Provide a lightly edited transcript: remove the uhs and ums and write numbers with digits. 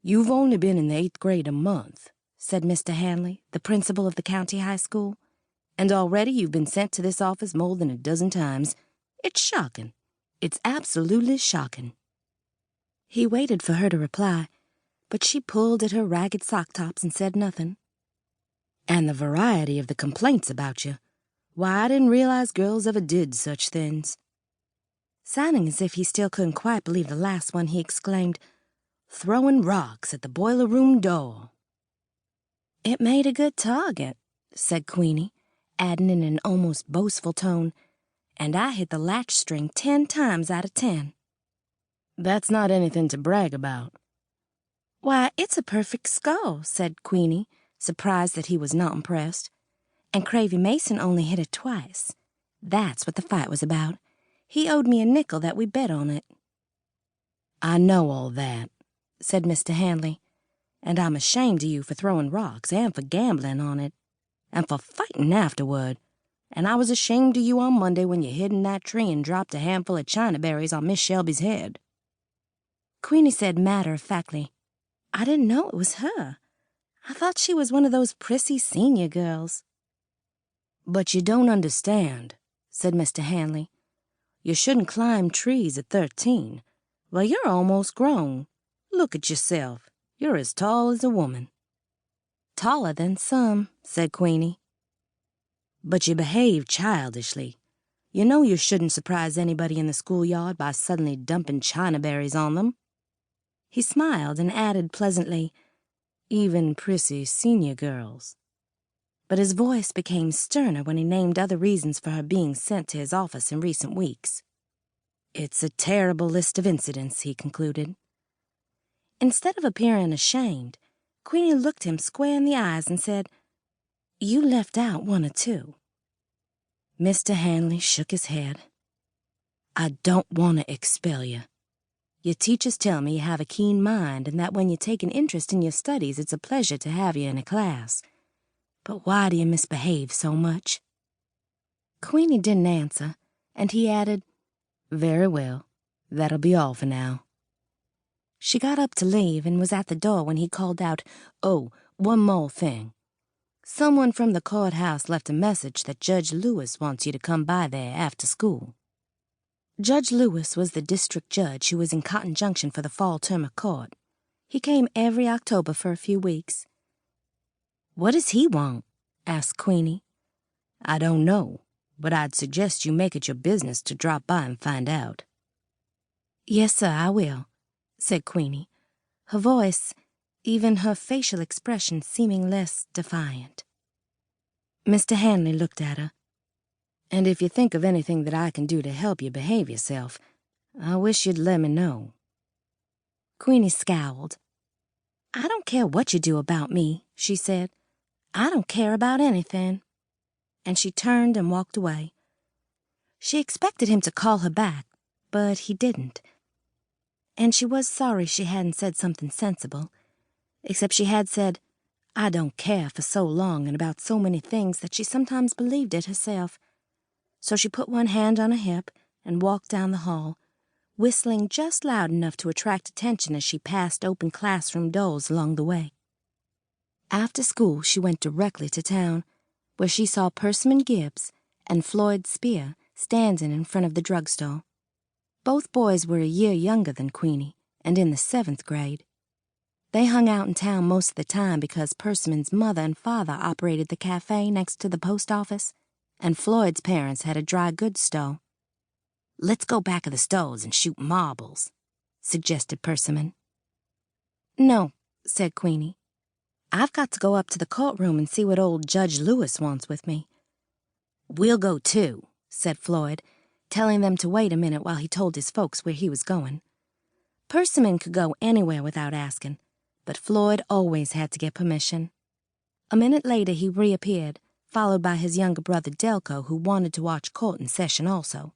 "You've only been in the 8th grade a month," said Mr. Hanley, the principal of the county high school, "and already you've been sent to this office more than a dozen times. It's shocking. It's absolutely shocking." He waited for her to reply, but she pulled at her ragged sock tops and said nothing. "And the variety of the complaints about you. Why, I didn't realize girls ever did such things." Sounding as if he still couldn't quite believe the last one, he exclaimed, "Throwing rocks at the boiler room door." "It made a good target," said Queenie, adding in an almost boastful tone, "and I hit the latch string 10 times out of 10. "That's not anything to brag about." "Why, it's a perfect score," said Queenie, surprised that he was not impressed. "And Cravey Mason only hit it twice. That's what the fight was about. He owed me a nickel that we bet on it." "I know all that," said Mr. Hanley, "and I'm ashamed of you for throwing rocks and for gambling on it, and for fighting afterward. And I was ashamed of you on Monday when you hid in that tree and dropped a handful of china berries on Miss Shelby's head." Queenie said matter-of-factly, "I didn't know it was her. I thought she was one of those prissy senior girls." "But you don't understand," said Mr. Hanley. "You shouldn't climb trees at 13. Well, you're almost grown. Look at yourself. You're as tall as a woman." "Taller than some," said Queenie. "But you behave childishly. You know you shouldn't surprise anybody in the schoolyard by suddenly dumping china berries on them." He smiled and added pleasantly, "Even prissy senior girls." But his voice became sterner when he named other reasons for her being sent to his office in recent weeks. "It's a terrible list of incidents," he concluded. Instead of appearing ashamed, Queenie looked him square in the eyes and said, "You left out one or two." Mr. Hanley shook his head. "I don't want to expel you. Your teachers tell me you have a keen mind and that when you take an interest in your studies, it's a pleasure to have you in a class. But why do you misbehave so much?" Queenie didn't answer, and he added, "Very well, that'll be all for now." She got up to leave and was at the door when he called out, "Oh, one more thing. Someone from the courthouse left a message that Judge Lewis wants you to come by there after school." Judge Lewis was the district judge who was in Cotton Junction for the fall term of court. He came every October for a few weeks. "What does he want?" asked Queenie. "I don't know, but I'd suggest you make it your business to drop by and find out." "Yes, sir, I will," said Queenie, her voice, even her facial expression, seeming less defiant. Mr. Hanley looked at her. "And if you think of anything that I can do to help you behave yourself, I wish you'd let me know." Queenie scowled. "I don't care what you do about me," she said. "I don't care about anything." And she turned and walked away. She expected him to call her back, but he didn't. And she was sorry she hadn't said something sensible, except she had said, "I don't care" for so long and about so many things that she sometimes believed it herself. So she put one hand on her hip and walked down the hall, whistling just loud enough to attract attention as she passed open classroom doors along the way. After school, she went directly to town, where she saw Persimmon Gibbs and Floyd Spear standing in front of the drugstore. Both boys were a year younger than Queenie and in the 7th grade. They hung out in town most of the time because Persimmon's mother and father operated the cafe next to the post office, and Floyd's parents had a dry goods store. "Let's go back of the stores and shoot marbles," suggested Persimmon. "No," said Queenie. "I've got to go up to the courtroom and see what old Judge Lewis wants with me." "We'll go too," said Floyd, telling them to wait a minute while he told his folks where he was going. Persimmon could go anywhere without asking, but Floyd always had to get permission. A minute later he reappeared, followed by his younger brother Delco, who wanted to watch court in session also.